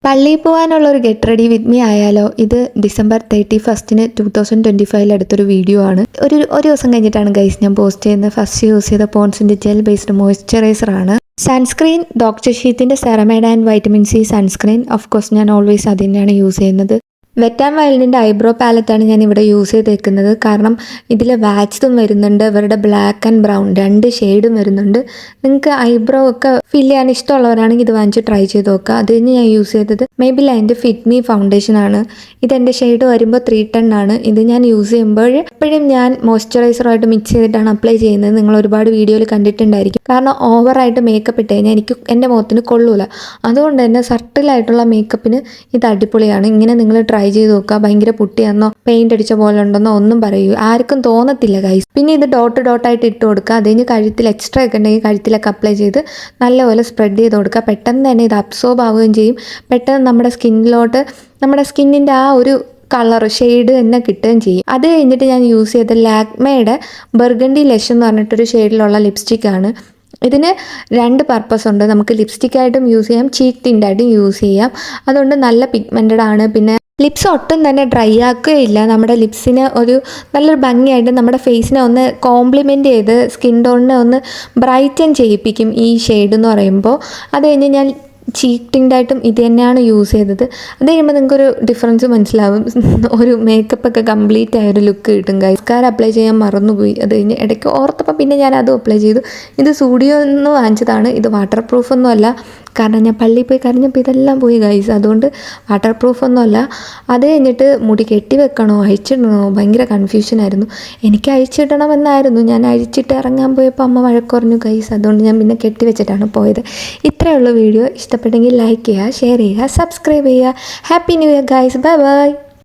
പള്ളിയിൽ പോകാനുള്ള ഒരു ഗെറ്റ് റെഡി വിത്ത് മീ ആയാലോ? ഇത് December 31 2025 എടുത്തൊരു വീഡിയോ ആണ്. ഒരു ദിവസം കഴിഞ്ഞിട്ടാണ് ഗൈസ് ഞാൻ പോസ്റ്റ് ചെയ്യുന്നത്. ഫസ്റ്റ് യൂസ് ചെയ്ത പോൺസിൻ്റെ ജെൽ ബേസ്ഡ് മോയ്സ്ചറൈസർ ആണ്. സൺസ്ക്രീൻ ഡോക്ടർ ഷീത്തിൻ്റെ ceramide and vitamin C sunscreen. Of course ഞാൻ ഓൾവേസ് അത് തന്നെയാണ് യൂസ് ചെയ്യുന്നത്. വെറ്റ് ആൻഡ് വൈൽഡിൻ്റെ ഐബ്രോ പാലറ്റാണ് ഞാൻ ഇവിടെ യൂസ് ചെയ്തേക്കുന്നത്. കാരണം ഇതിൽ വാക്സും വരുന്നുണ്ട്, ഇവരുടെ ബ്ലാക്ക് ആൻഡ് ബ്രൗൺ 2 ഷെയ്ഡും വരുന്നുണ്ട്. നിങ്ങൾക്ക് ഐബ്രോ ഒക്കെ ഫിൽ ചെയ്യാൻ ഇഷ്ടമുള്ളവരാണെങ്കിൽ ഇത് വാങ്ങിച്ച് ട്രൈ ചെയ്ത് നോക്കുക. അത് കഴിഞ്ഞ് ഞാൻ യൂസ് ചെയ്തത് Maybelline ഫിറ്റ് മീ ഫൗണ്ടേഷൻ ആണ്. ഇതെൻ്റെ ഷെയ്ഡ് വരുമ്പോൾ 310 ആണ്. ഇത് ഞാൻ യൂസ് ചെയ്യുമ്പോൾ എപ്പോഴും ഞാൻ മോയ്സ്ചറൈസറുമായിട്ട് മിക്സ് ചെയ്തിട്ടാണ് അപ്ലൈ ചെയ്യുന്നത്. നിങ്ങൾ ഒരുപാട് വീഡിയോയിൽ കണ്ടിട്ടുണ്ടായിരിക്കും. കാരണം ഓവറായിട്ട് മേക്കപ്പ് ഇട്ട് കഴിഞ്ഞാൽ എനിക്ക് എൻ്റെ മുഖത്തിന് കൊള്ളൂല. അതുകൊണ്ട് തന്നെ സർട്ടിലായിട്ടുള്ള മേക്കപ്പിന് ഇത് അടിപൊളിയാണ്. ഇങ്ങനെ നിങ്ങൾ ട്രൈ ചെയ്ത് നോക്കുക. ഭയങ്കര പുട്ടിയാണെന്നോ പെയിന്റ് അടിച്ച പോലെ ഉണ്ടെന്നോ ഒന്നും പറയൂ, ആർക്കും തോന്നത്തില്ല ഗൈസ്. പിന്നെ ഇത് ഡോട്ടായിട്ട് ഇട്ട് കൊടുക്കുക. അതിന് കഴുത്തിൽ എക്സ്ട്രാ ഒക്കെ ഉണ്ടെങ്കിൽ കഴുത്തിലൊക്കെ അപ്ലൈ ചെയ്ത് നല്ലപോലെ സ്പ്രെഡ് ചെയ്ത് കൊടുക്കുക. പെട്ടെന്ന് തന്നെ ഇത് അബ്സോർബ് ആവുകയും ചെയ്യും. പെട്ടെന്ന് നമ്മുടെ സ്കിന്നിലോട്ട് നമ്മുടെ സ്കിന്നിൻ്റെ ആ ഒരു കളർ ഷെയ്ഡ് തന്നെ കിട്ടുകയും ചെയ്യും. അത് കഴിഞ്ഞിട്ട് ഞാൻ യൂസ് ചെയ്ത ലാക്മേയുടെ ബർഗണ്ടി ലഷ് എന്ന് പറഞ്ഞിട്ടൊരു ഷെയ്ഡിലുള്ള ലിപ്സ്റ്റിക്കാണ്. ഇതിന് 2 പർപ്പസ് ഉണ്ട്. നമുക്ക് ലിപ്സ്റ്റിക്കായിട്ടും യൂസ് ചെയ്യാം, ചീക്ക് ടിൻ്റായിട്ടും യൂസ് ചെയ്യാം. അതുകൊണ്ട് നല്ല പിഗ്മെൻറ്റഡ് ആണ്. പിന്നെ ലിപ്സ് ഒട്ടും തന്നെ ഡ്രൈ ആക്കുകയില്ല. നമ്മുടെ ലിപ്സിന് ഒരു നല്ലൊരു ഭംഗിയായിട്ട് നമ്മുടെ ഫേസിനെ ഒന്ന് കോംപ്ലിമെൻറ്റ് ചെയ്ത് സ്കിൻ ടോണിനെ ഒന്ന് ബ്രൈറ്റൻ ചെയ്യിപ്പിക്കും ഈ ഷെയ്ഡ് എന്ന് പറയുമ്പോൾ. അത് കഴിഞ്ഞ് ഞാൻ ചീക്ക് ടിൻ്റായിട്ടും ഇത് തന്നെയാണ് യൂസ് ചെയ്തത്. അത് കഴിയുമ്പോൾ നിങ്ങൾക്കൊരു ഡിഫറൻസ് മനസ്സിലാവും. ഒരു മേക്കപ്പൊക്കെ കംപ്ലീറ്റ് ആയൊരു ലുക്ക് കിട്ടും. ഗൈസ്കാർ അപ്ലൈ ചെയ്യാൻ മറന്നുപോയി. അത് കഴിഞ്ഞ് ഇടയ്ക്ക് ഓർത്തപ്പോൾ പിന്നെ ഞാൻ അതും അപ്ലൈ ചെയ്തു. ഇത് സ്റ്റുഡിയോ നിന്ന് വാങ്ങിച്ചതാണ്. ഇത് വാട്ടർ പ്രൂഫൊന്നും അല്ല. കാരണം ഞാൻ പള്ളിയിൽ പോയി കരഞ്ഞപ്പോൾ ഇതെല്ലാം പോയി ഗൈസ്. അതുകൊണ്ട് വാട്ടർ പ്രൂഫൊന്നും അല്ല. അത് കഴിഞ്ഞിട്ട് മുടി കെട്ടി വെക്കണോ അഴിച്ചിടണോ ഭയങ്കര കൺഫ്യൂഷനായിരുന്നു. എനിക്ക് അഴിച്ചിടണമെന്നായിരുന്നു. ഞാൻ അഴിച്ചിട്ട് ഇറങ്ങാൻ പോയപ്പോൾ അമ്മ വഴക്കുറഞ്ഞു ഗൈസ്. അതുകൊണ്ട് ഞാൻ പിന്നെ കെട്ടി വെച്ചിട്ടാണ് പോയത്. ഇത്രയേ ഉള്ളൂ വീഡിയോ. ഇഷ്ടപ്പെട്ടെങ്കിൽ ലൈക്ക് ചെയ്യുക, ഷെയർ ചെയ്യുക, സബ്സ്ക്രൈബ് ചെയ്യുക. Happy new year guys. Bye bye.